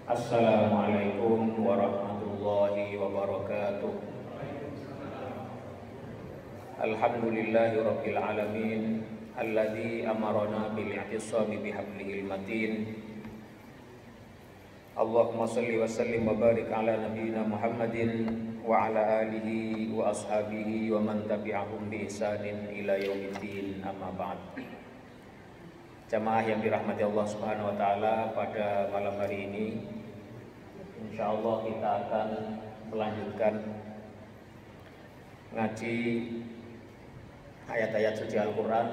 Assalamualaikum warahmatullahi wabarakatuh. Alhamdulillahirabbil alamin alladzi amarna bil i'tisami bihablihil matin. Allahumma shalli wa sallim wa barik ala nabiyyina Muhammadin wa ala alihi wa ashabihi wa man tabi'ahum bi ihsanin ila yaumiddin, amma ba'd. Jamaah yang dirahmati Allah Subhanahu wa taala, pada malam hari ini insyaallah kita akan melanjutkan ngaji ayat-ayat suci Al-Qur'an,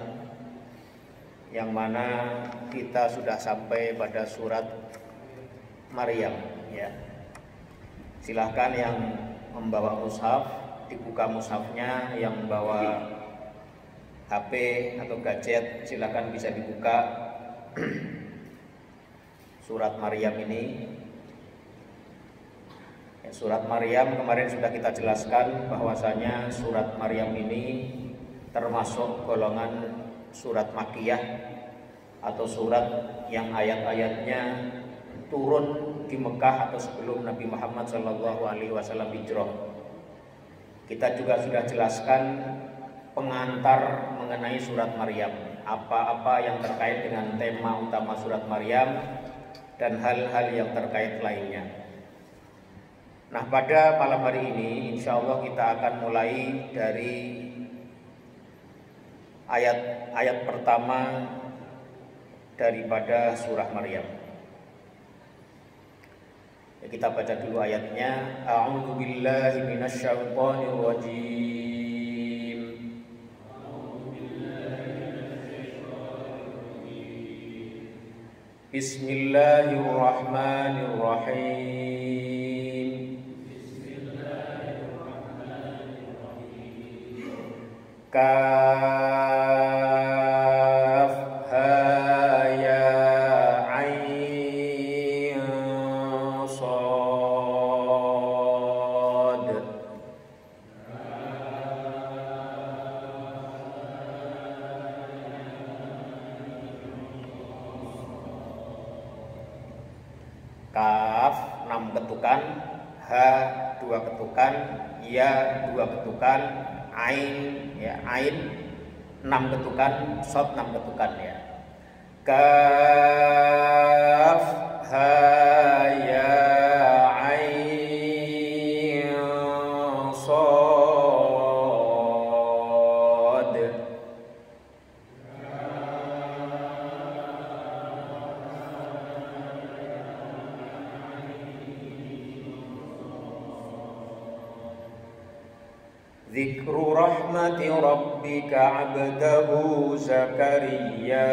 yang mana kita sudah sampai pada surat Maryam ya. Silahkan yang membawa mushaf dibuka mushafnya, yang membawa HP atau gadget silakan bisa dibuka surat Maryam ini. Surat Maryam kemarin sudah kita jelaskan bahwasanya surat Maryam ini termasuk golongan surat Makkiyah atau surat yang ayat-ayatnya turun di Mekah atau sebelum Nabi Muhammad SAW hijrah. Kita juga sudah jelaskan pengantar mengenai surat Maryam, apa-apa yang terkait dengan tema utama surat Maryam dan hal-hal yang terkait lainnya. Nah, pada malam hari ini insya Allah kita akan mulai dari ayat pertama daripada surah Maryam. Ya, kita baca dulu ayatnya. A'udzu billahi minasyaitonir rajim. Bismillahirrahmanirrahim. Kaf ha ya ain sad. Kaf 6 ketukan, ha 2 ketukan, ya 2 ketukan, ain ya, ain 6 ketukan, shad 6 ketukan ya. Kaf ha ya ain shad. Dzikru rahmati rabbika 'abdahu Zakaria.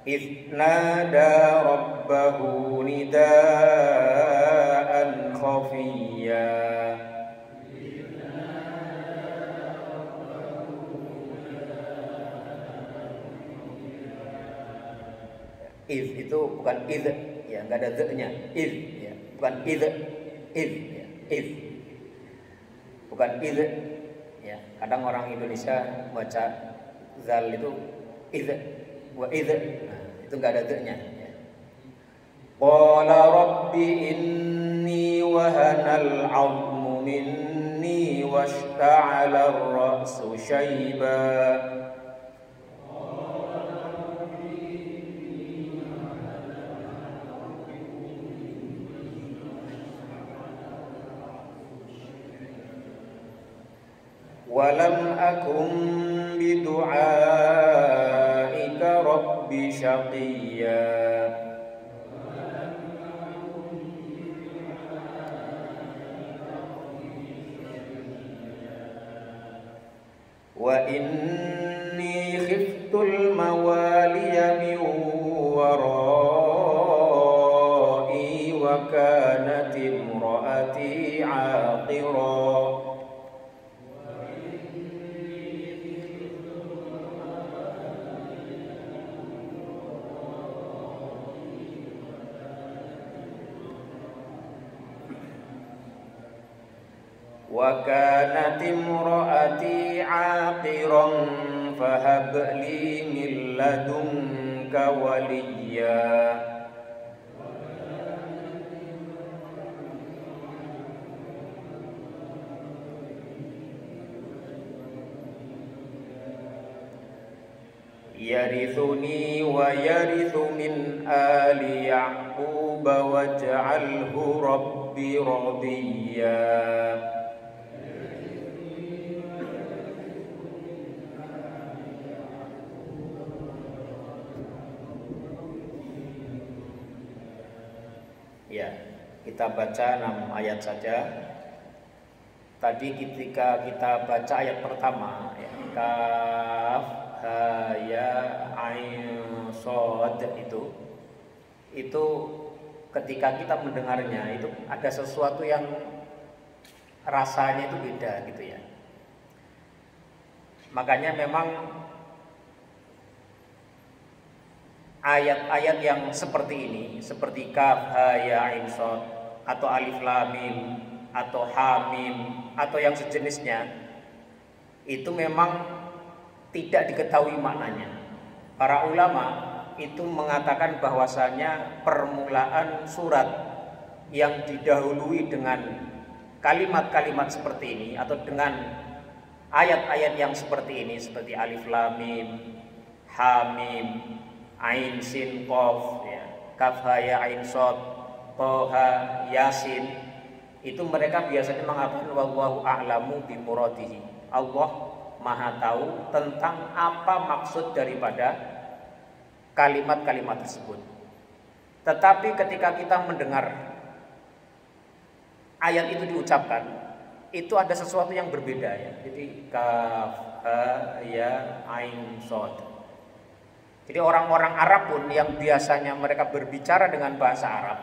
Idh nada rabbahu nidaan khafiyya. Idh itu bukan idh ya, enggak ada the-nya. Idh ya, bukan idh. Idh ya, idh. Bukan idh ya. Kadang orang Indonesia baca zal itu idh wa idh. Nah, itu enggak ada the-nya ya. Qala rabbi inni wahanal 'azmu minni washta'ala ar-ra'su shayba. Walam akum bidu'aika rabbi syaqiyya. Wa inni khiftul mawaliya min warai wa kanat imraati 'aqira. wa kanat imraati aqiran fahab li min ladunka waliya. Yarithuni wa yarithu min ali Ya'qub waj'alhu rabbi radiyya. Ya, kita baca 6 ayat saja. Tadi ketika kita baca ayat pertama, ya, kaf ha ya ain shad, itu ketika kita mendengarnya itu ada sesuatu yang rasanya itu beda gitu ya. Makanya memang ayat-ayat yang seperti ini, seperti kaf ha ya ain shad atau alif lam mim atau ha mim atau yang sejenisnya, itu memang tidak diketahui maknanya. Para ulama itu mengatakan bahwasanya permulaan surat yang didahului dengan kalimat-kalimat seperti ini atau dengan ayat-ayat yang seperti ini, seperti alif lam mim, ha mim, ain sin qaf, ya, kaf ha ya ain shad, toha yasin, itu mereka biasanya mengatakan wallahu a'lamu bimuradihi. Allah Maha tahu tentang apa maksud daripada kalimat-kalimat tersebut. Tetapi ketika kita mendengar ayat itu diucapkan, itu ada sesuatu yang berbeda ya. Jadi kaf ha ya ain shad. Jadi orang-orang Arab pun yang biasanya mereka berbicara dengan bahasa Arab,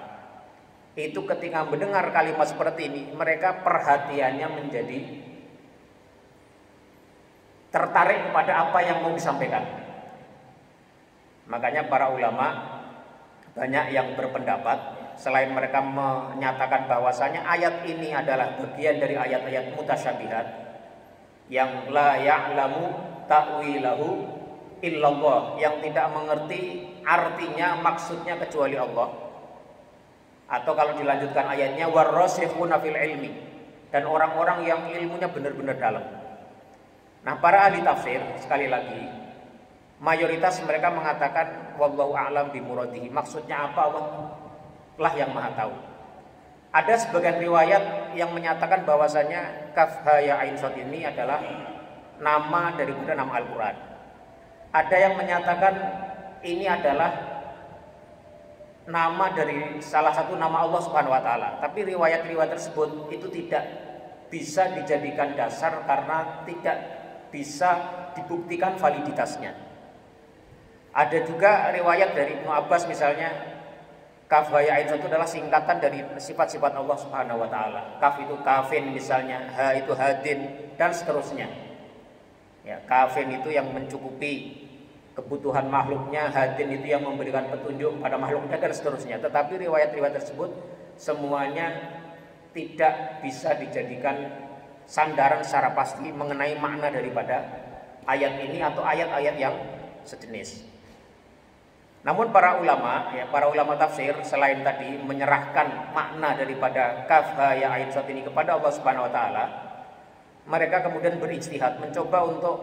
itu ketika mendengar kalimat seperti ini, mereka perhatiannya menjadi tertarik kepada apa yang mau disampaikan. Makanya para ulama banyak yang berpendapat, selain mereka menyatakan bahwasanya ayat ini adalah bagian dari ayat-ayat mutasyabihat yang la ya'lamu ta'wilahu illallah, yang tidak mengerti artinya maksudnya kecuali Allah. Atau kalau dilanjutkan ayatnya warrasikhuna fil ilmi, dan orang-orang yang ilmunya benar-benar dalam. Nah, para ahli tafsir sekali lagi mayoritas mereka mengatakan wallahu a'lam bimuradihi. Maksudnya apa Allah lah yang Maha tahu. Ada sebagian riwayat yang menyatakan bahwasanya kaf ha ya ain shad ini adalah nama daripada nama Al-Qur'an. Ada yang menyatakan ini adalah nama dari salah satu nama Allah Subhanahu wa taala. Tapi riwayat-riwayat tersebut itu tidak bisa dijadikan dasar karena tidak bisa dibuktikan validitasnya. Ada juga riwayat dari Ibnu Abbas misalnya, kaf ha ya ain shad itu adalah singkatan dari sifat-sifat Allah Subhanahu wa taala. Kaf itu kafin misalnya, ha itu hadin, dan seterusnya. Ya, kafin itu yang mencukupi kebutuhan makhluknya, hadin itu yang memberikan petunjuk pada makhluknya, dan seterusnya. Tetapi riwayat-riwayat tersebut semuanya tidak bisa dijadikan sandaran secara pasti mengenai makna daripada ayat ini atau ayat-ayat yang sejenis. Namun para ulama tafsir selain tadi menyerahkan makna daripada kaf ha ya ain shad ini kepada Allah Subhanahu wa taala, mereka kemudian berijtihad mencoba untuk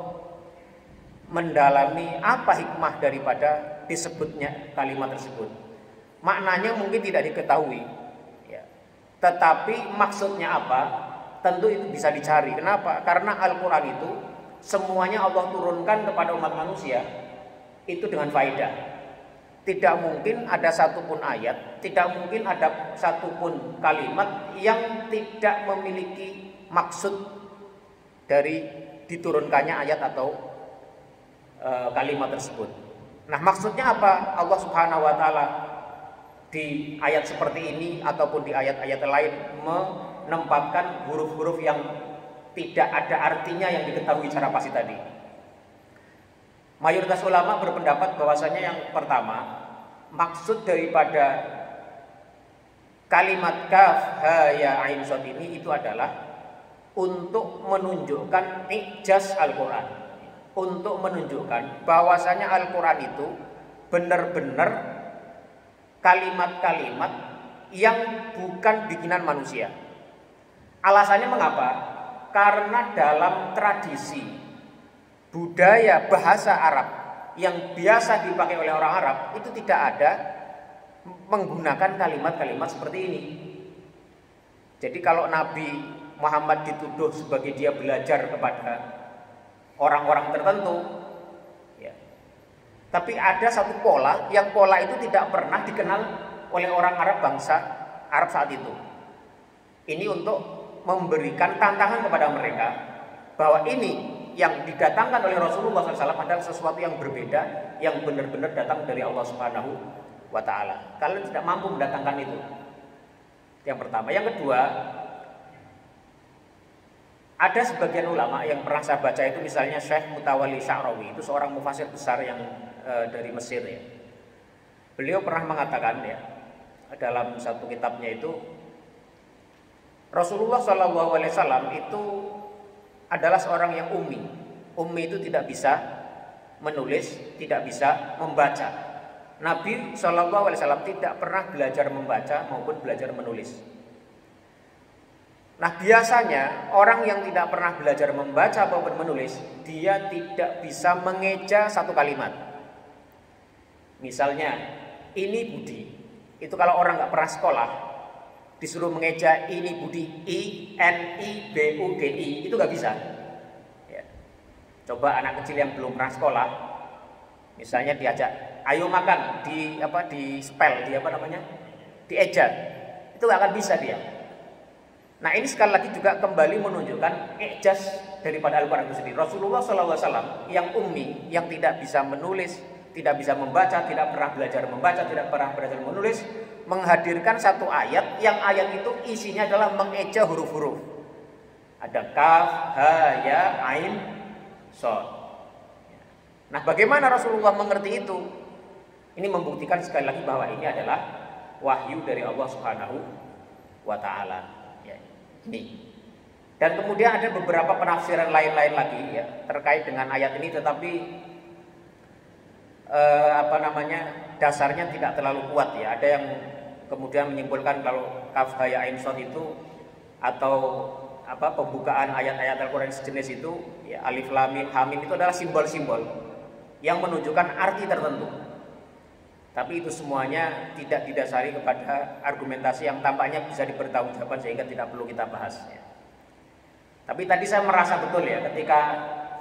mendalami apa hikmah daripada disebutnya kalimat tersebut. Maknanya mungkin tidak diketahui, ya. Tetapi maksudnya apa? Tentu itu bisa dicari. Kenapa? Karena Al-Quran itu semuanya Allah turunkan kepada umat manusia itu dengan faedah. Tidak mungkin ada satupun ayat, tidak mungkin ada satupun kalimat yang tidak memiliki maksud dari diturunkannya ayat atau kalimat tersebut. Nah, maksudnya apa? Allah Subhanahu wa taala di ayat seperti ini ataupun di ayat-ayat lain menempatkan huruf-huruf yang tidak ada artinya yang diketahui secara pasti tadi. Mayoritas ulama berpendapat bahwasanya yang pertama, maksud daripada kalimat kaf ha ya ain shad ini itu adalah untuk menunjukkan ijaz Al-Quran. untuk menunjukkan bahwasanya Al-Quran itu benar-benar kalimat-kalimat yang bukan bikinan manusia. Alasannya mengapa? Karena dalam tradisi budaya bahasa Arab yang biasa dipakai oleh orang Arab itu tidak ada menggunakan kalimat-kalimat seperti ini. Jadi kalau Nabi Muhammad dituduh sebagai dia belajar kepada orang-orang tertentu, ya. Tapi ada satu pola yang pola itu tidak pernah dikenal oleh orang Arab, bangsa Arab saat itu. Ini untuk memberikan tantangan kepada mereka bahwa ini yang didatangkan oleh Rasulullah SAW adalah sesuatu yang berbeda, yang benar-benar datang dari Allah Subhanahu wa Ta'ala. Kalian tidak mampu mendatangkan itu. Yang pertama. Yang kedua, ada sebagian ulama yang pernah saya baca itu, misalnya Syekh Mutawalli Sya'rawi, itu seorang mufasir besar yang dari Mesir ya. Beliau pernah mengatakan ya, dalam satu kitabnya itu, Rasulullah SAW itu adalah seorang yang ummi. Ummi itu tidak bisa menulis, tidak bisa membaca. Nabi SAW tidak pernah belajar membaca maupun belajar menulis. Nah, biasanya orang yang tidak pernah belajar membaca maupun menulis, dia tidak bisa mengeja satu kalimat. Misalnya, ini Budi. Itu kalau orang nggak pernah sekolah, disuruh mengeja ini Budi, INIBUDI, itu nggak bisa. Ya. Coba anak kecil yang belum pernah sekolah, misalnya diajak, ayo makan, di spell, dieja, itu nggak akan bisa dia. Nah, ini sekali lagi juga kembali menunjukkan ijaz daripada Al-Quran itu sendiri. Rasulullah SAW yang ummi, yang tidak bisa menulis, tidak bisa membaca, tidak pernah belajar membaca, tidak pernah belajar menulis, menghadirkan satu ayat yang ayat itu isinya adalah mengeja huruf-huruf. Ada kaf, ha, ya, ain, shad. Nah, bagaimana Rasulullah mengerti itu? Ini membuktikan sekali lagi bahwa ini adalah wahyu dari Allah Subhanahu wa Ta'ala. Ya, ini. Dan kemudian ada beberapa penafsiran lain-lain lagi ya terkait dengan ayat ini, tetapi dasarnya tidak terlalu kuat ya. Ada yang kemudian menyimpulkan kalau kaf ha ya ain shad itu atau pembukaan ayat-ayat Al-Qur'an sejenis itu ya, alif lam mim ha mim itu adalah simbol-simbol yang menunjukkan arti tertentu. Tapi itu semuanya tidak didasari kepada argumentasi yang tampaknya bisa dipertanggungjawabkan sehingga tidak perlu kita bahas ya. Tapi tadi saya merasa betul ya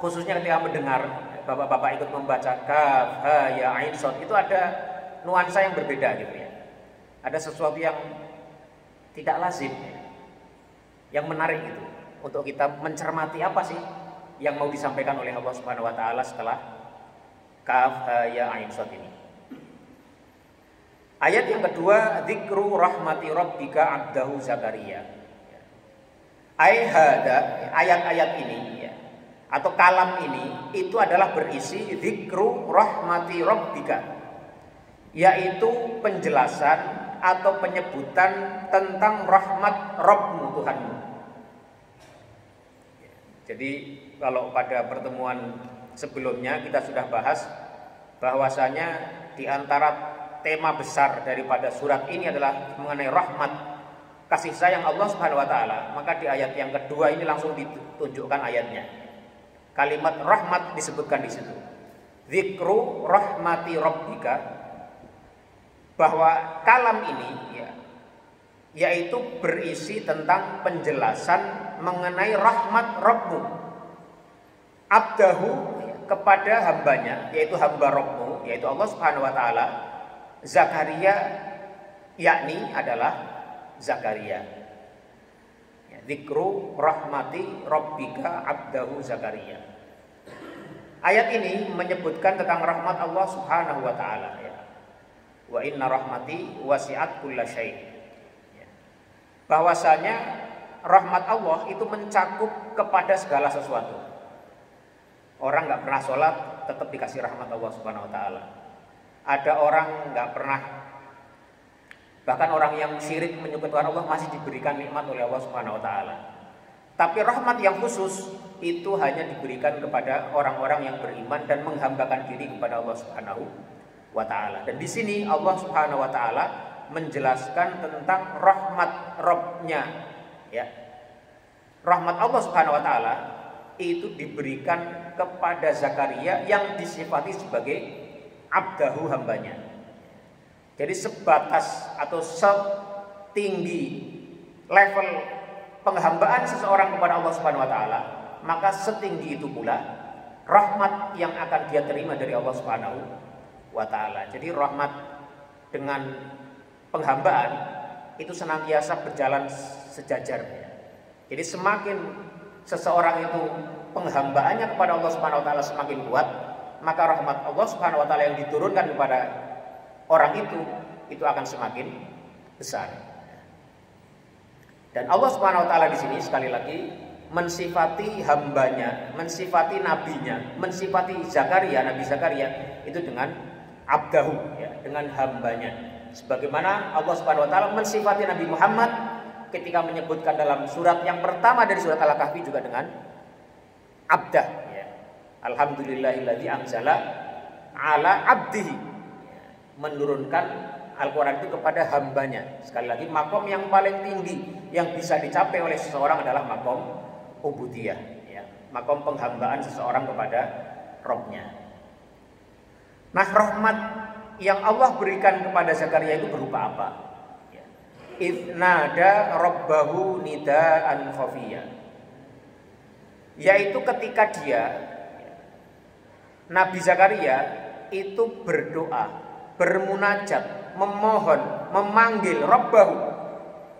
khususnya ketika mendengar bapak-bapak ikut membaca kaf ha ya ain shad, itu ada nuansa yang berbeda gitu ya. Ada sesuatu yang tidak lazim ya, yang menarik gitu untuk kita mencermati apa sih yang mau disampaikan oleh Allah Subhanahu wa Ta'ala setelah kaf ha ya ain shad ini. Ayat yang kedua, dzikru rahmati rabbika abdahu Zakaria. Ayat-ayat ini ya, atau kalam ini itu adalah berisi dzikru rahmati rabbika, yaitu penjelasan atau penyebutan tentang rahmat Rabbmu, Tuhanmu. Jadi kalau pada pertemuan sebelumnya kita sudah bahas bahwasanya di antara tema besar daripada surat ini adalah mengenai rahmat, kasih sayang Allah Subhanahu wa Ta'ala. Maka di ayat yang kedua ini langsung ditunjukkan ayatnya. Kalimat rahmat disebutkan di situ. Dzikru rahmati rabbika, bahwa kalam ini ya, yaitu berisi tentang penjelasan mengenai rahmat Rabbmu abdahu, kepada hambanya, yaitu hamba Rabbmu, yaitu Allah Subhanahu wa Ta'ala, Zakaria, yakni adalah Zakaria. Dzikru rahmati rabbika abdahu Zakaria. Ayat ini menyebutkan tentang rahmat Allah Subhanahu wa Ta'ala ya. Wa inna rahmati wasi'at kulla syai'. Ya. Bahwasanya rahmat Allah itu mencakup kepada segala sesuatu. Orang nggak pernah sholat tetap dikasih rahmat Allah Subhanahu wa Ta'ala. Ada orang nggak pernah, bahkan orang yang syirik menyekutukan Allah masih diberikan nikmat oleh Allah Subhanahu wa Ta'ala. Tapi rahmat yang khusus itu hanya diberikan kepada orang-orang yang beriman dan menghambakan diri kepada Allah Subhanahu wa taala. Dan di sini Allah Subhanahu wa taala menjelaskan tentang rahmat Rabb-nya, ya. Rahmat Allah Subhanahu wa taala itu diberikan kepada Zakaria yang disifati sebagai abdahu, hambanya. Jadi sebatas atau setinggi level penghambaan seseorang kepada Allah Subhanahu wa taala, maka setinggi itu pula rahmat yang akan dia terima dari Allah Subhanahu wa taala. Jadi rahmat dengan penghambaan itu senantiasa berjalan sejajar. Jadi semakin seseorang itu penghambaannya kepada Allah Subhanahu wa taala semakin kuat, maka rahmat Allah Subhanahu wa taala yang diturunkan kepada orang itu akan semakin besar. Dan Allah Subhanahu wa taala di sini sekali lagi mensifati hambanya, mensifati nabinya, mensifati Zakaria, Nabi Zakaria itu dengan abdahu, ya, dengan hambanya. Sebagaimana Allah Subhanahu wa taala mensifati Nabi Muhammad ketika menyebutkan dalam surat yang pertama dari surat Al-Kahfi juga dengan abdah, ya. Alhamdulillahilladzi anzala ala abdihi, ya, menurunkan Al-Quran itu kepada hambanya. Sekali lagi, makom yang paling tinggi yang bisa dicapai oleh seseorang adalah makom ubudiyah, ya, makom penghambaan seseorang kepada Rabb-nya. Nah, rahmat yang Allah berikan kepada Zakaria itu berupa apa? Idnada rabbahu nidaan khafiyya, yaitu ketika dia, Nabi Zakaria itu berdoa, bermunajat, memohon, memanggil rabbahu,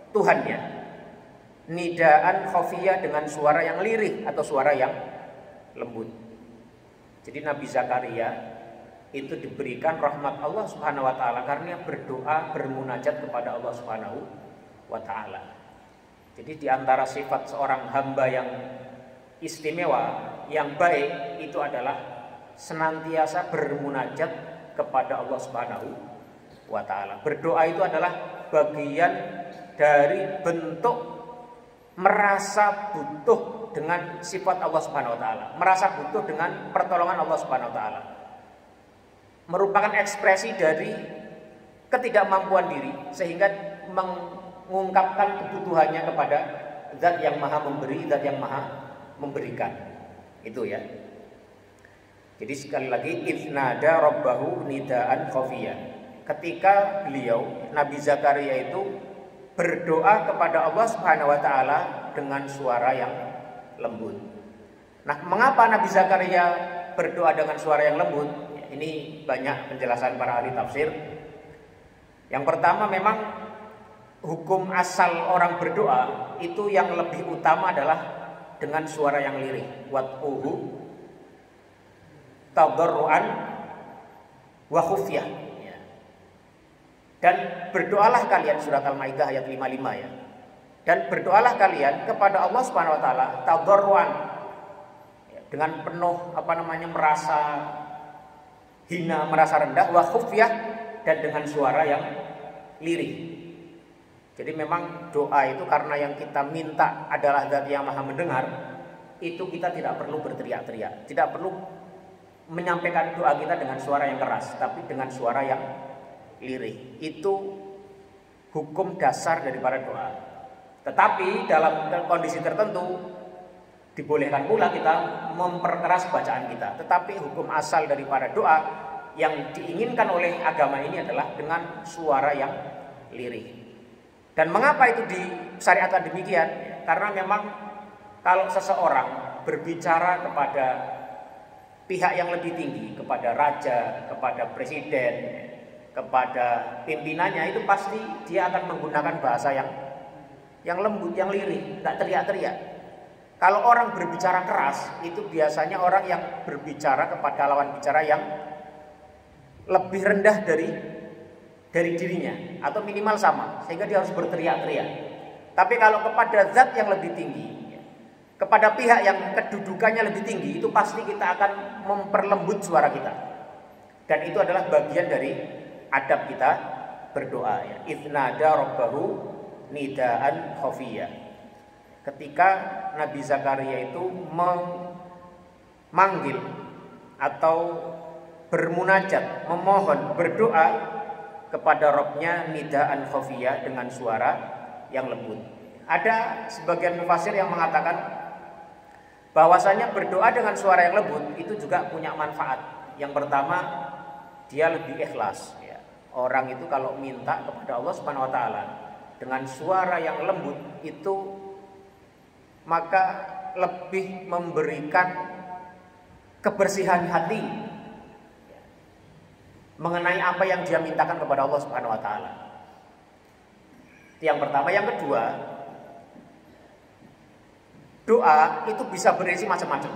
Tuhannya, nidaan khafiyya, dengan suara yang lirih atau suara yang lembut. Jadi Nabi Zakaria itu diberikan rahmat Allah Subhanahu wa taala karena berdoa, bermunajat kepada Allah Subhanahu wa taala. Jadi di antara sifat seorang hamba yang istimewa, yang baik, itu adalah senantiasa bermunajat kepada Allah Subhanahu wa taala. Berdoa itu adalah bagian dari bentuk merasa butuh dengan sifat Allah Subhanahu wa taala, merasa butuh dengan pertolongan Allah Subhanahu wa taala. Merupakan ekspresi dari ketidakmampuan diri sehingga mengungkapkan kebutuhannya kepada Zat yang Maha Memberi, Zat yang Maha Memberikan. Itu, ya. Jadi sekali lagi, idnada rabbahu nidaan khafiyya. Ketika beliau Nabi Zakaria itu berdoa kepada Allah Subhanahu wa taala dengan suara yang lembut. Nah, mengapa Nabi Zakaria berdoa dengan suara yang lembut? Ini banyak penjelasan para ahli tafsir. Yang pertama, memang hukum asal orang berdoa itu yang lebih utama adalah dengan suara yang lirih. Wad'uhu tadarruan wa khufyah. Dan berdoalah kalian, surat Al-Maidah ayat 55, ya. Dan berdoalah kalian kepada Allah Subhanahu wa taala tadarruan, dengan penuh merasa hina, merasa rendah, wa khufyah, dan dengan suara yang lirih. Jadi memang doa itu karena yang kita minta adalah Zat yang Maha Mendengar, itu kita tidak perlu berteriak-teriak, tidak perlu menyampaikan doa kita dengan suara yang keras, tapi dengan suara yang lirih. Itu hukum dasar daripada doa. Tetapi dalam kondisi tertentu dibolehkan pula kita memperkeras bacaan kita. Tetapi hukum asal daripada doa yang diinginkan oleh agama ini adalah dengan suara yang lirih. Dan mengapa itu disyariatkan demikian? Karena memang kalau seseorang berbicara kepada pihak yang lebih tinggi, kepada raja, kepada presiden, kepada pimpinannya, itu pasti dia akan menggunakan bahasa yang lembut, yang lirih, tidak teriak-teriak. Kalau orang berbicara keras, itu biasanya orang yang berbicara kepada lawan bicara yang lebih rendah dari dirinya, atau minimal sama, sehingga dia harus berteriak-teriak. Tapi kalau kepada zat yang lebih tinggi, kepada pihak yang kedudukannya lebih tinggi, itu pasti kita akan memperlembut suara kita. Dan itu adalah bagian dari adab kita berdoa, ya. Idnada rabbahu nidaan khafiyya. ketika Nabi Zakaria itu memanggil atau bermunajat, memohon, berdoa kepada Rabb-nya nidaan khafiyah dengan suara yang lembut. Ada sebagian mufassir yang mengatakan bahwasanya berdoa dengan suara yang lembut itu juga punya manfaat. Yang pertama, dia lebih ikhlas ya. Orang itu kalau minta kepada Allah Subhanahu wa taala dengan suara yang lembut itu maka lebih memberikan kebersihan hati mengenai apa yang dia mintakan kepada Allah Subhanahu wa taala. Yang pertama, yang kedua, doa itu bisa berisi macam-macam.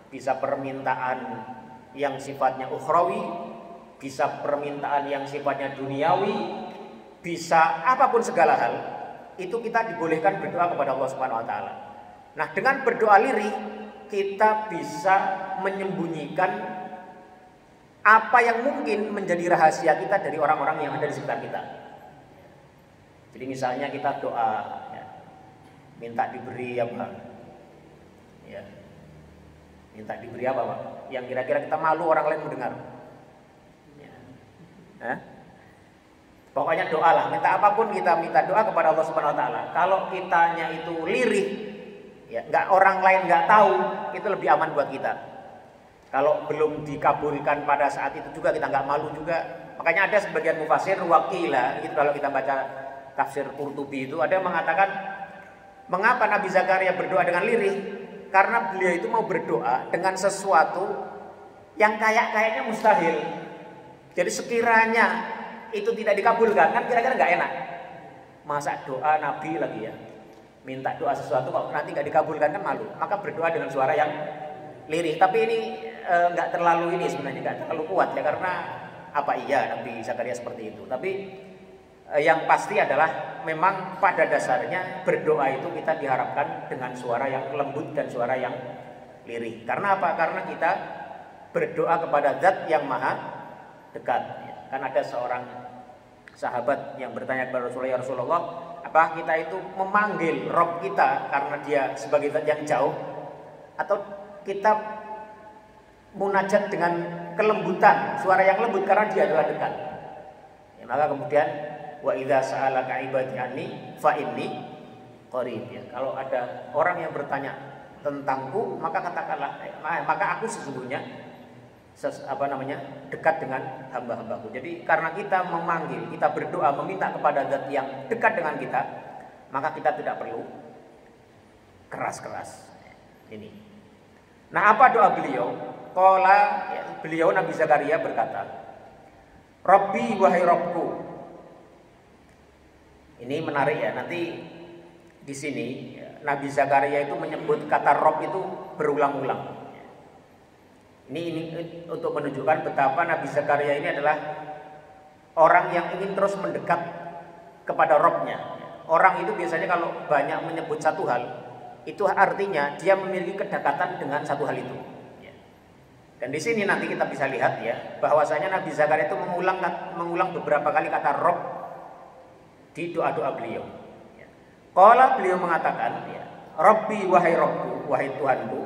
Bisa permintaan yang sifatnya ukhrawi, bisa permintaan yang sifatnya duniawi, bisa apapun segala hal. Itu kita dibolehkan berdoa kepada Allah Subhanahu wa taala. Nah, dengan berdoa lirih kita bisa menyembunyikan apa yang mungkin menjadi rahasia kita dari orang-orang yang ada di sekitar kita. Jadi misalnya kita doa ya, minta diberi apa? Ya. Minta diberi apa, Pak? Yang kira-kira kita malu orang lain mendengar. Ya. Pokoknya doa lah, minta apapun kita minta doa kepada Allah Subhanahu wa taala. Kalau kitanya itu lirih, ya, orang lain nggak tahu, itu lebih aman buat kita. Kalau belum dikabulkan pada saat itu juga kita nggak malu juga. Makanya ada sebagian mufassir wakila, itu kalau kita baca tafsir Qurtubi itu ada yang mengatakan mengapa Nabi Zakaria berdoa dengan lirih? Karena beliau itu mau berdoa dengan sesuatu yang kayaknya mustahil. Jadi sekiranya itu tidak dikabulkan, kan kira-kira nggak enak. Masa doa Nabi lagi ya, minta doa sesuatu kok nanti nggak dikabulkan, kan malu. Maka berdoa dengan suara yang lirih. Tapi ini nggak terlalu ini sebenarnya, nggak terlalu kuat ya, karena apa iya Nabi Zakaria seperti itu. Tapi yang pasti adalah memang pada dasarnya berdoa itu kita diharapkan dengan suara yang lembut dan suara yang lirih. Karena apa? Karena kita berdoa kepada Zat yang maha dekat. Kan ada seorang sahabat yang bertanya kepada Rasulullah, ya Rasulullah, apa kita itu memanggil Rabb kita karena dia sebagai Zat yang jauh, atau kita munajat dengan kelembutan, suara yang lembut karena dia adalah dekat. Ya, maka kemudian wa idza sa'alaka ibadi anni fa inni qarib. Ya, kalau ada orang yang bertanya tentangku, maka katakanlah, maka aku sesungguhnya dekat dengan hamba-hambaku. Jadi karena kita memanggil, kita berdoa meminta kepada Zat yang dekat dengan kita, maka kita tidak perlu keras-keras. Ini. Nah, apa doa beliau? Beliau Nabi Zakaria berkata, Rabbi wahai Rabbku. Ini menarik ya, nanti di sini Nabi Zakaria itu menyebut kata Rabb itu berulang-ulang. Ini untuk menunjukkan betapa Nabi Zakaria ini adalah orang yang ingin terus mendekat kepada Rabb-nya. Orang itu biasanya kalau banyak menyebut satu hal, itu artinya dia memiliki kedekatan dengan satu hal itu. Dan di sini nanti kita bisa lihat ya, bahwasanya Nabi Zakaria itu mengulang beberapa kali kata Rabb di doa-doa beliau. Qala, beliau mengatakan, ya, Rabbi wahai Rabbku, wahai Tuhanku.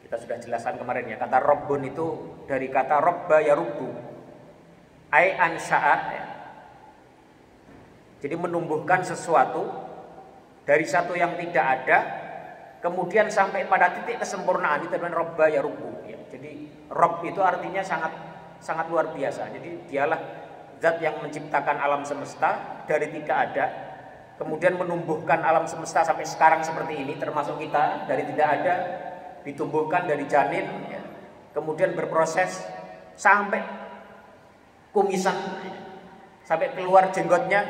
Kita sudah jelaskan kemarin ya, kata Rabbun itu dari kata Rabba ya Rubbu, ai ansya'a ya. Jadi menumbuhkan sesuatu dari satu yang tidak ada, kemudian sampai pada titik kesempurnaan, itu namanya Rabba ya Rubbu ya. Jadi Rabb itu artinya sangat luar biasa. Jadi dialah Zat yang menciptakan alam semesta dari tidak ada, kemudian menumbuhkan alam semesta sampai sekarang seperti ini, termasuk kita dari tidak ada, ditumbuhkan dari janin ya. Kemudian berproses sampai kumisan, sampai keluar jenggotnya.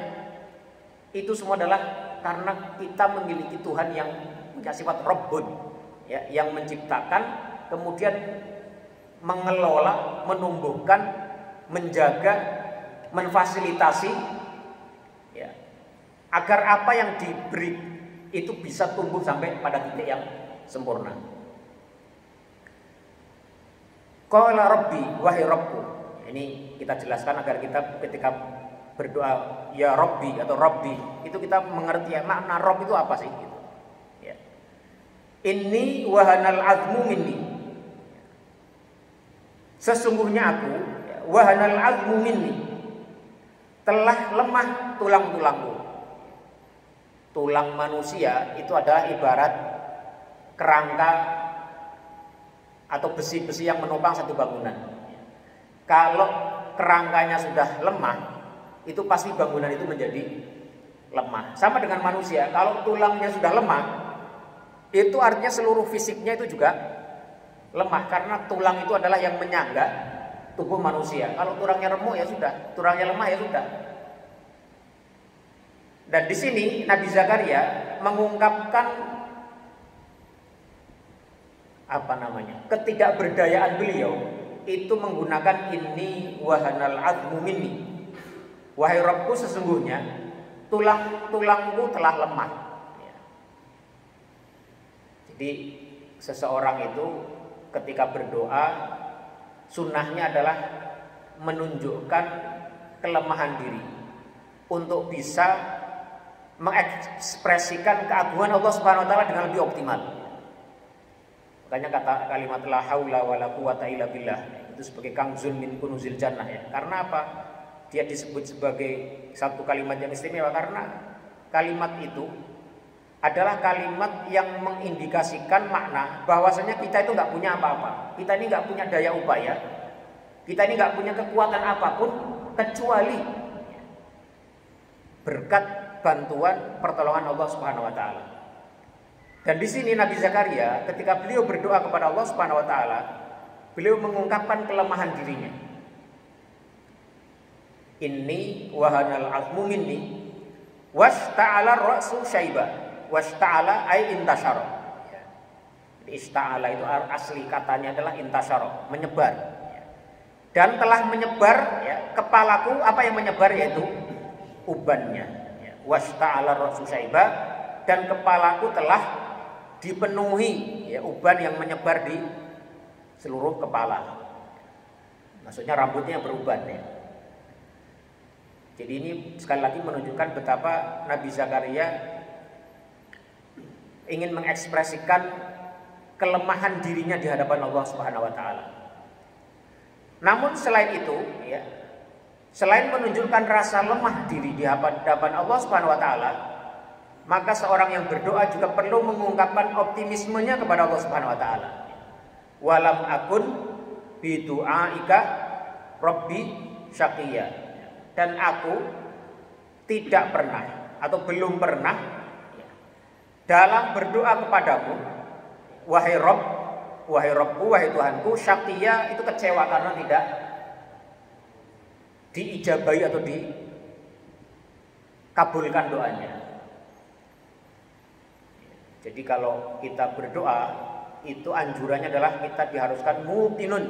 Itu semua adalah karena kita memiliki Tuhan yang punya sifat Rabbun ya, yang menciptakan, kemudian mengelola, menumbuhkan, menjaga, memfasilitasi ya, agar apa yang diberi itu bisa tumbuh sampai pada titik yang sempurna. Qala Rabbi wahai Rabbku. Ini kita jelaskan agar kita ketika berdoa ya Rabbi atau Rabbi itu kita mengerti ya, makna Rabb itu apa sih gitu. Inni wahanal azmu minni. Sesungguhnya aku, wahanal azmu minni, telah lemah tulang-tulangku. Tulang manusia itu adalah ibarat kerangka atau besi-besi yang menopang satu bangunan. Kalau kerangkanya sudah lemah, itu pasti bangunan itu menjadi lemah. Sama dengan manusia, kalau tulangnya sudah lemah, itu artinya seluruh fisiknya itu juga lemah, karena tulang itu adalah yang menyangga tubuh manusia. Kalau tulangnya remuk ya sudah, tulangnya lemah ya sudah. Dan di sini Nabi Zakaria mengungkapkan ketidakberdayaan beliau itu menggunakan inni wahanal azmu minni. Wahai Rabbku, sesungguhnya tulangku telah lemah. Jadi seseorang itu ketika berdoa, sunnahnya adalah menunjukkan kelemahan diri untuk bisa mengekspresikan keagungan Allah Subhanahu wa taala dengan lebih optimal. Makanya kata kalimat la haula wala quwata illa billah itu sebagai kanzun min kunuzil jannah ya. Karena apa? Dia disebut sebagai satu kalimat yang istimewa karena kalimat itu adalah kalimat yang mengindikasikan makna bahwasanya kita itu nggak punya apa-apa. Kita ini nggak punya daya upaya. Kita ini nggak punya kekuatan apapun kecuali berkat bantuan pertolongan Allah Subhanahu wa taala. Dan di sini Nabi Zakaria ketika beliau berdoa kepada Allah Subhanahu wa taala, beliau mengungkapkan kelemahan dirinya. Inni wahanal azmu minni wasta'ala ra'su syaiba. Wasta'ala ay intasyara. Jadi ista'ala itu asli katanya adalah intasyara, menyebar. Dan telah menyebar ya, kepalaku, apa yang menyebar yaitu ubannya. Wasta'ala ra'su syaiba, dan kepalaku telah dipenuhi ya, uban yang menyebar di seluruh kepala. Maksudnya rambutnya yang beruban ya. Jadi ini sekali lagi menunjukkan betapa Nabi Zakaria ingin mengekspresikan kelemahan dirinya di hadapan Allah Subhanahu wa taala. Namun selain itu ya, selain menunjukkan rasa lemah diri di hadapan Allah Subhanahu wa taala, maka seorang yang berdoa juga perlu mengungkapkan optimismenya kepada Allah Subhanahu wa taala. Walam akun bi du'aika rabbi syaqiyya. Dan aku tidak pernah atau belum pernah dalam berdoa kepadamu wahai Rabbku, wahai Tuhanku, syaqiyya itu kecewa karena tidak diijabahi atau dikabulkan doanya. Jadi kalau kita berdoa itu anjurannya adalah kita diharuskan muqinun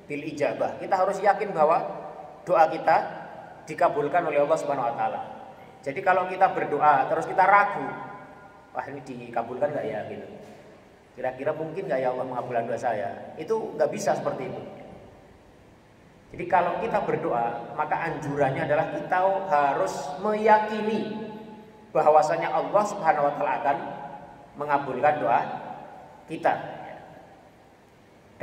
bil ijabah. Kita harus yakin bahwa doa kita dikabulkan oleh Allah Subhanahu wa taala. Jadi kalau kita berdoa terus kita ragu, wah ini dikabulkan enggak ya gitu. Kira-kira mungkin enggak ya Allah mengabulkan doa saya? Itu enggak bisa seperti itu. Jadi kalau kita berdoa, maka anjurannya adalah kita harus meyakini bahwasanya Allah Subhanahu wa taala akan mengabulkan doa kita.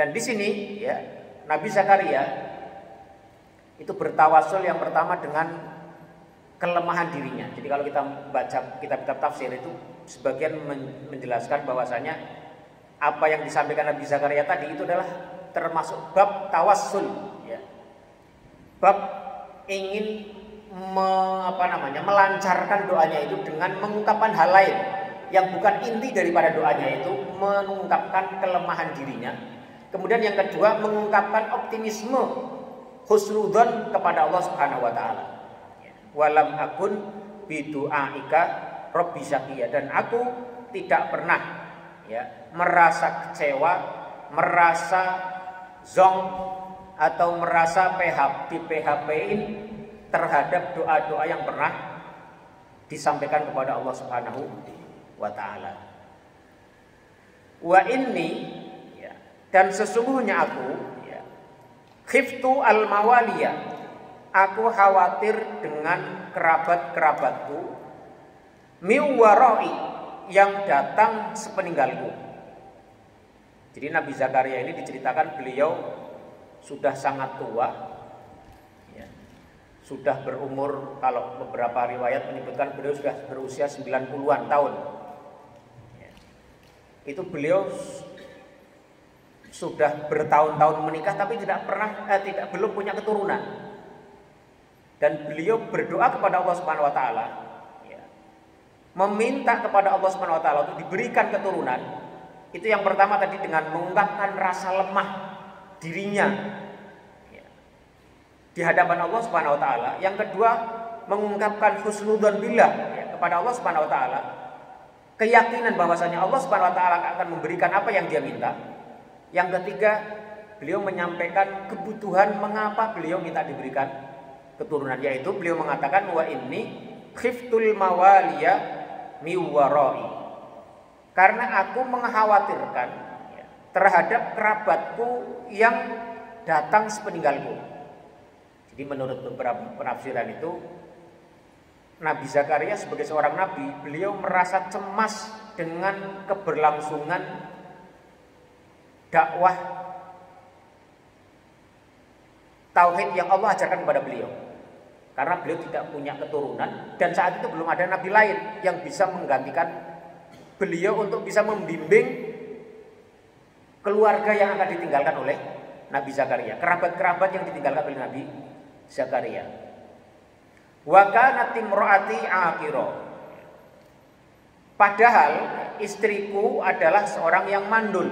Dan di sini ya, Nabi Zakaria itu bertawasul yang pertama dengan kelemahan dirinya. Jadi kalau kita baca kitab-kitab tafsir itu sebagian menjelaskan bahwasanya apa yang disampaikan Nabi Zakaria tadi itu adalah termasuk bab tawassul ya. Bab ingin melancarkan doanya itu dengan mengungkapkan hal lain yang bukan inti daripada doanya, itu mengungkapkan kelemahan dirinya. Kemudian yang kedua mengungkapkan optimisme husnudzon kepada Allah Subhanahu wa taala. Walam akun bidu'aika rabbi syaqiyya, dan aku tidak pernah ya merasa kecewa, merasa zong atau merasa di-PHP-in terhadap doa-doa yang pernah disampaikan kepada Allah Subhanahu wa taala. Wa inni ya, dan sesungguhnya aku khiftu al-mawaliya, aku khawatir dengan kerabat-kerabatku, miwaroi, yang datang sepeninggalku. Jadi Nabi Zakaria ini diceritakan beliau sudah sangat tua, ya, sudah berumur, kalau beberapa riwayat menyebutkan beliau sudah berusia 90-an tahun. Ya. Itu beliau sudah bertahun-tahun menikah tapi belum punya keturunan. Dan beliau berdoa kepada Allah Subhanahu wa taala, ya, meminta kepada Allah Subhanahu wa taala untuk diberikan keturunan. Itu yang pertama tadi, dengan mengungkapkan rasa lemah dirinya, ya, di hadapan Allah Subhanahu wa taala. Yang kedua, mengungkapkan husnudzon billah, ya, kepada Allah Subhanahu wa taala, keyakinan bahwasanya Allah Subhanahu wa taala akan memberikan apa yang dia minta. Yang ketiga, beliau menyampaikan kebutuhan mengapa beliau minta diberikan keturunan, yaitu beliau mengatakan wa inni khiftul mawaliya miwarai, karena aku mengkhawatirkan, ya, terhadap kerabatku yang datang sepeninggalku. Jadi menurut beberapa penafsiran itu, Nabi Zakaria sebagai seorang nabi, beliau merasa cemas dengan keberlangsungan dakwah tauhid yang Allah ajarkan kepada beliau. Karena beliau tidak punya keturunan dan saat itu belum ada nabi lain yang bisa menggantikan beliau untuk bisa membimbing keluarga yang akan ditinggalkan oleh Nabi Zakaria, kerabat-kerabat yang ditinggalkan oleh Nabi Zakaria. Wa kanat imraati aqira, padahal istriku adalah seorang yang mandul.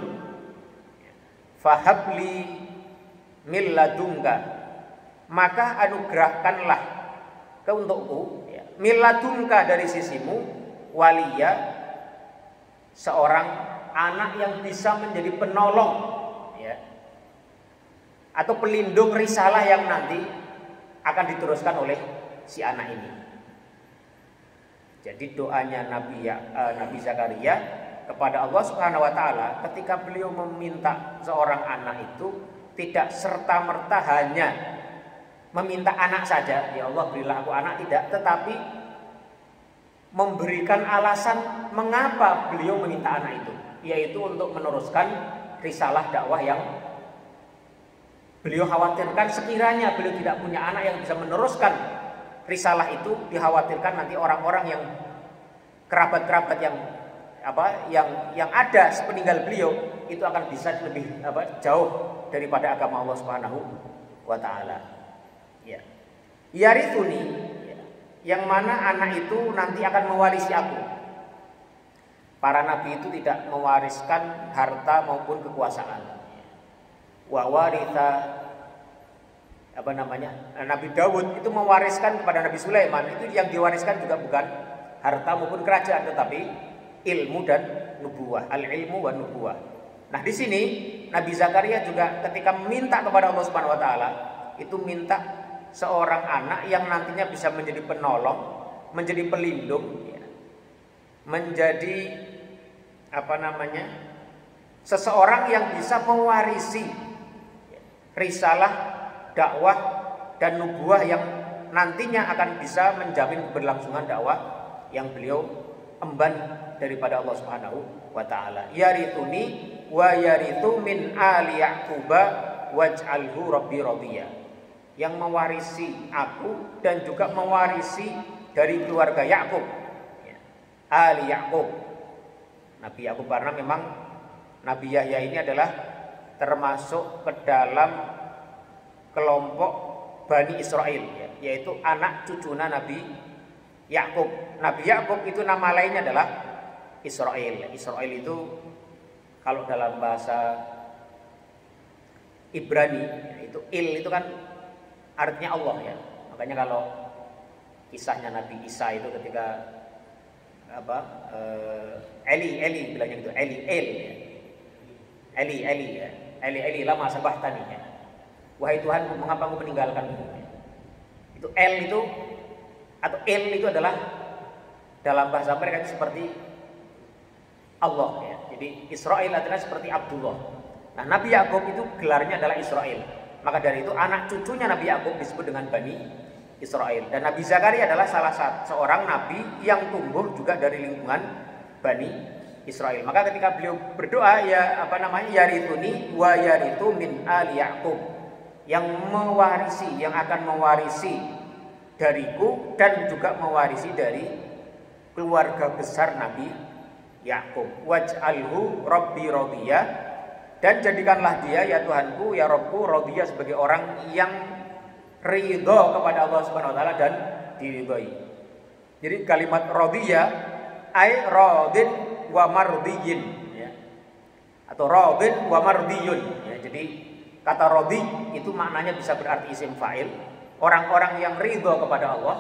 Fahabli min ladunka, maka anugerahkanlah untukku, ya, min ladunka, dari sisimu, waliya, seorang anak yang bisa menjadi penolong, ya, atau pelindung risalah yang nanti akan diteruskan oleh si anak ini. Jadi doanya Nabi Zakaria kepada Allah Subhanahu wa taala ketika beliau meminta seorang anak itu tidak serta-merta hanya meminta anak saja, ya Allah berilah aku anak, tidak, tetapi memberikan alasan mengapa beliau meminta anak itu, yaitu untuk meneruskan risalah dakwah yang beliau khawatirkan sekiranya beliau tidak punya anak yang bisa meneruskan risalah itu, dikhawatirkan nanti orang-orang yang kerabat-kerabat yang ada sepeninggal beliau itu akan bisa lebih jauh daripada agama Allah Subhanahu wa taala. Ya. Yarithuni, ya, yang mana anak itu nanti akan mewarisi aku. Para nabi itu tidak mewariskan harta maupun kekuasaan. Wa waritha Nabi Dawud itu mewariskan kepada Nabi Sulaiman, itu yang diwariskan juga bukan harta maupun kerajaan, tetapi ilmu dan nubuwah, al-ilmu wa nubuwah. Nah, di sini Nabi Zakaria juga ketika meminta kepada Allah Subhanahu wa taala itu minta seorang anak yang nantinya bisa menjadi penolong, menjadi pelindung, ya, menjadi seseorang yang bisa mewarisi risalah dakwah dan nubuwah yang nantinya akan bisa menjamin keberlangsungan dakwah yang beliau emban daripada Allah Subhanahu wa taala. Yarithuni wa yarithu min ali Yaquba waj'alhu rabbi radhiya, yang mewarisi aku dan juga mewarisi dari keluarga Yakub, ya, ali Yakub, Nabi Yakub, karena memang Nabi Yahya ini adalah termasuk ke dalam kelompok Bani Israel, ya, yaitu anak cucuna Nabi Yakub. Nabi Yakub itu nama lainnya adalah Israel. Israel itu kalau dalam bahasa Ibrani, ya, itu itu kan artinya Allah, ya. Makanya kalau kisahnya Nabi Isa itu ketika Eli bilangnya gitu, Eli lama sabahtani, ya. Wahai Tuhan, mengapa Engkau meninggalkanku? Itu itu atau itu adalah dalam bahasa mereka itu seperti Allah, ya. Jadi Israel adalah seperti Abdullah. Nah, Nabi Yakub itu gelarnya adalah Israel. Maka dari itu anak cucunya Nabi Yakub disebut dengan Bani Israel. Dan Nabi Zakaria adalah salah satu seorang nabi yang tumbuh juga dari lingkungan Bani Israel. Maka ketika beliau berdoa ya yarithuni wa yarithu min ali Yaqub, yang mewarisi, yang akan mewarisi dariku dan juga mewarisi dari keluarga besar Nabi Yakub. Waj'alhu rabbi radiyah, dan jadikanlah dia ya Tuhanku ya Rabbku radiyah sebagai orang yang ridho kepada Allah Subhanahu wa taala dan diridhoi. Jadi kalimat radiyah ai radin wa mardiyin ya. Atau radin wa mardiyun ya. Jadi kata radi itu maknanya bisa berarti isim fa'il, orang-orang yang ridho kepada Allah,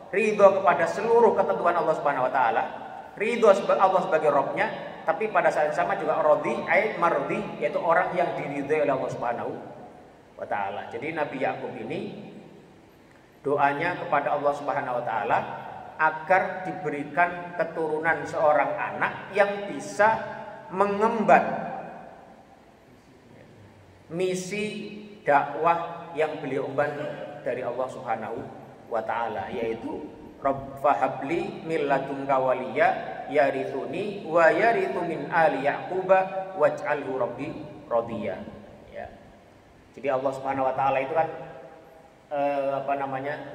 ridho kepada seluruh ketentuan Allah Subhanahu wa taala, ridho Allah sebagai Rabbnya, tapi pada saat yang sama juga radi ai mardi, yaitu orang yang diridhoi oleh Allah Subhanahu wa taala. Jadi Nabi Yakub ini doanya kepada Allah Subhanahu wa taala agar diberikan keturunan seorang anak yang bisa mengemban misi dakwah yang beliau emban dari Allah Subhanahu wa taala, yaitu Rabb fahabli min ladunka waliya yarithuni wa yarithu min ali Yaquba waj'alhu rabbi radiyah ya. Jadi Allah Subhanahu wa taala itu kan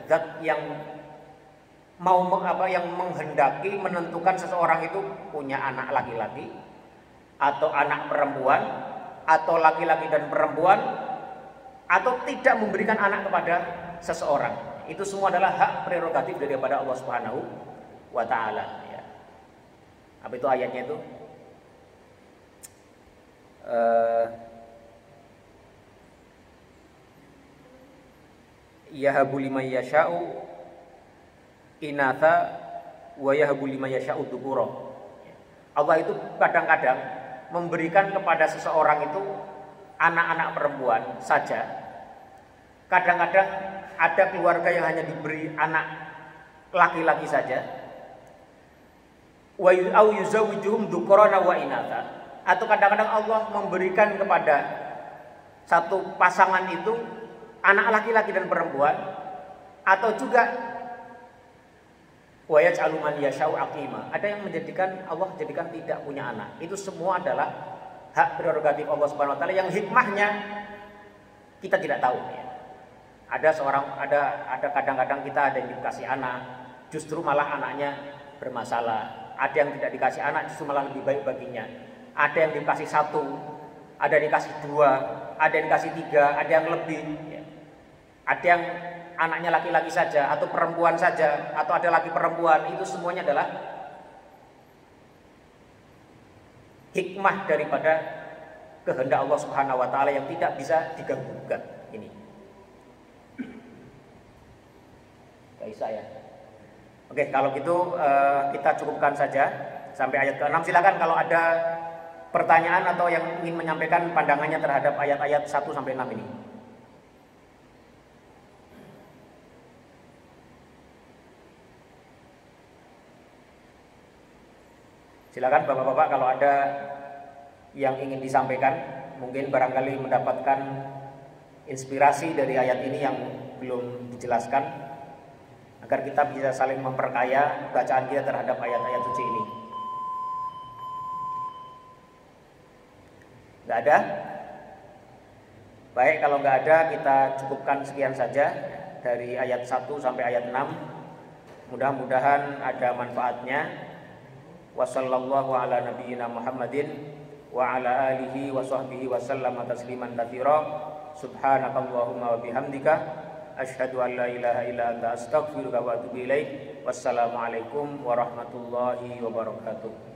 zat yang yang menghendaki menentukan seseorang itu punya anak laki-laki atau anak perempuan, atau laki-laki dan perempuan, atau tidak memberikan anak kepada seseorang. Itu semua adalah hak prerogatif daripada Allah Subhanahu wa taala ya. Apa itu ayatnya itu? Yahabu liman yasha'u inatha wa yahabu liman yasha'u dzukura. Allah itu kadang-kadang memberikan kepada seseorang itu anak-anak perempuan saja. Kadang-kadang ada keluarga yang hanya diberi anak laki-laki saja. Wa yuzawwijuhum dzukran wa inatha. Atau kadang-kadang Allah memberikan kepada satu pasangan itu anak laki-laki dan perempuan, atau juga wa yaj'alu man yasha'u aqima. Ada yang Allah jadikan tidak punya anak. Itu semua adalah hak prerogatif Allah Subhanahu wa taala yang hikmahnya kita tidak tahu ya. Ada kadang-kadang kita ada yang dikasih anak, justru malah anaknya bermasalah. Ada yang tidak dikasih anak, justru malah lebih baik baginya. Ada yang dikasih 1, ada yang dikasih 2, ada yang dikasih 3, ada yang lebih ya. Ada yang anaknya laki-laki saja atau perempuan saja, atau ada laki perempuan, itu semuanya adalah hikmah daripada kehendak Allah Subhanahu wa taala yang tidak bisa diganggu-gugat ini. Bisa ya. Oke, kalau gitu kita cukupkan saja sampai ayat ke-6. Silakan kalau ada pertanyaan atau yang ingin menyampaikan pandangannya terhadap ayat-ayat 1 sampai 6 ini. Silakan Bapak-bapak kalau ada yang ingin disampaikan, mungkin barangkali mendapatkan inspirasi dari ayat ini yang belum dijelaskan, agar kita bisa saling memperkaya bacaan kita terhadap ayat-ayat suci ini. Nggak ada? Baik, kalau nggak ada kita cukupkan sekian saja dari ayat 1 sampai ayat 6. Mudah-mudahan ada manfaatnya. Wassallallahu ala nabiyyina Muhammadin wa ala alihi wa sahbihi wa sallama tasliman katsira. Subhanakallahumma wa bihamdika asyhadu an la ilaha illa anta astaghfiruka wa atubu ilaik. Wassalamualaikum warahmatullahi wabarakatuh.